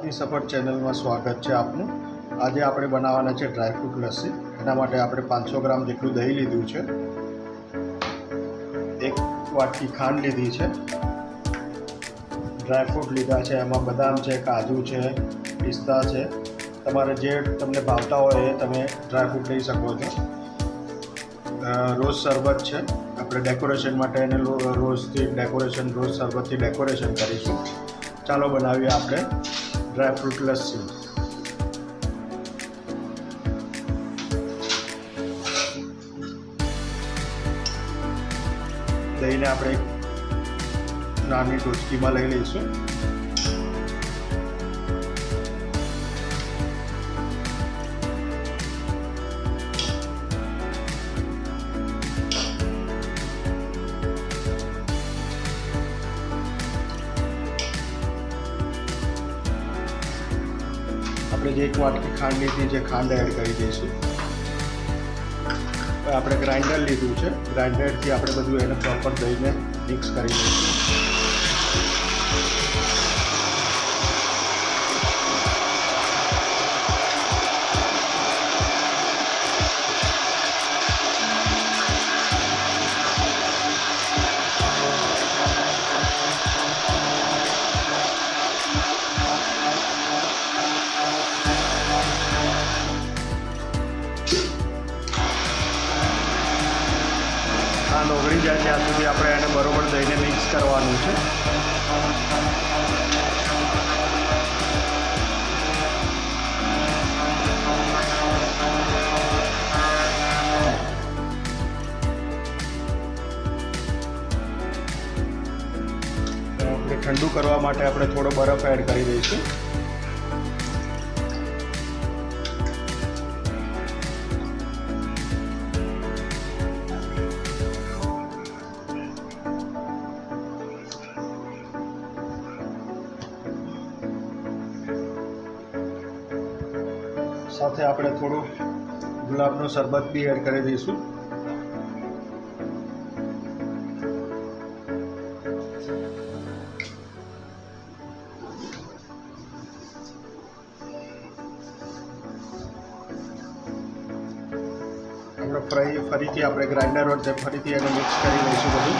ગુજરાતની સફળ ચેનલમાં સ્વાગત છે આપનું। આજે આપણે બનાવવાના છે ડ્રાયફ્રૂટ લસ્સી। એના માટે આપણે 500 ગ્રામ જેટલું દહીં લીધું છે, 1 વાટકી ખાંડ લીધી છે, ડ્રાયફ્રૂટ લીધા છે, એમાં બદામ છે, કાજુ છે, પિસ્તા છે। તમારે જે તમને ભાવતા હોય એ તમે ડ્રાયફ્રૂટ લઈ શકો છો। રોઝ શરબત છે, આપણે ડેકોરેશન માટે એને રોઝ શરબતથી ડેકોરેશન કરીશું। ચાલો બનાવીએ આપણે ડ્રાયફ્રૂટ લસ્સી। દહીંને આપણે નાની ટોચકીમાં લઈ લઈશું। આપણે જે 1 વાટકી ખાંડ લીધી છે, ખાંડ એડ કરી દઈશું। આપણે ગ્રાઇન્ડર લીધું છે, ગ્રાઇન્ડરથી આપણે બધું એને પ્રોપર દહીંને મિક્સ કરી દઈશું। ખાંડ ઓગળી જાય ત્યાં સુધી આપણે એને બરોબર દહીંને મિક્સ કરવાનું છે। આપણે ઠંડુ કરવા માટે આપણે થોડો બરફ એડ કરી દઈશું। સાથે આપણે થોડું ગુલાબનું શરબત બી એડ કરી દઈશું। આપણે ફરીથી આપણે ગ્રાઇન્ડર વડે ફરીથી એને મિક્સ કરી લઈશું બધું।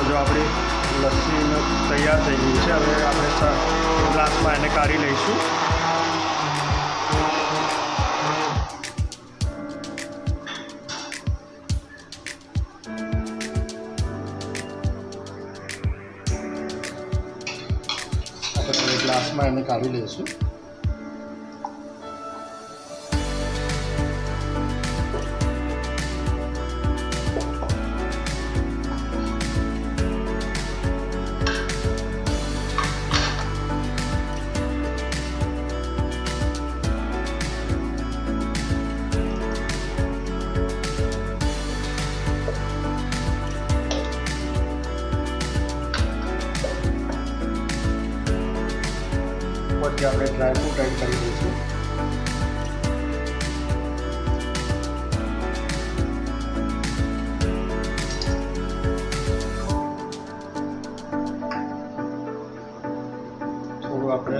જો આપણી લસ્સી તૈયાર થઈ ગઈ છે। હવે આપણે ગ્લાસમાં એને કાઢી લઈશું। આપણે ગ્લાસમાં એને કાઢી લઈશું। ઉપરથી આપણે ડ્રાયફ્રૂટ એડ કરી દઈશું। થોડું આપણે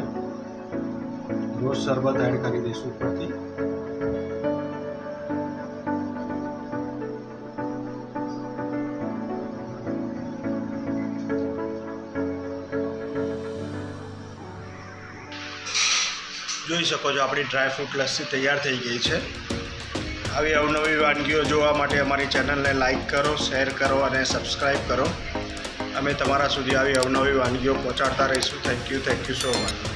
રોઝ શરબત એડ કરી દઈશું ઉપરથી। જોઈ શકો છો આપણી ડ્રાયફ્રૂટ લસ્સી તૈયાર થઈ ગઈ છે। આવી અવનવી વાનગીઓ જોવા માટે અમારી ચેનલને લાઈક કરો, શેર કરો અને સબસ્ક્રાઈબ કરો. અમે તમારા સુધી આવી અવનવી વાનગીઓ પહોંચાડતા રહીશું. Thank you so much.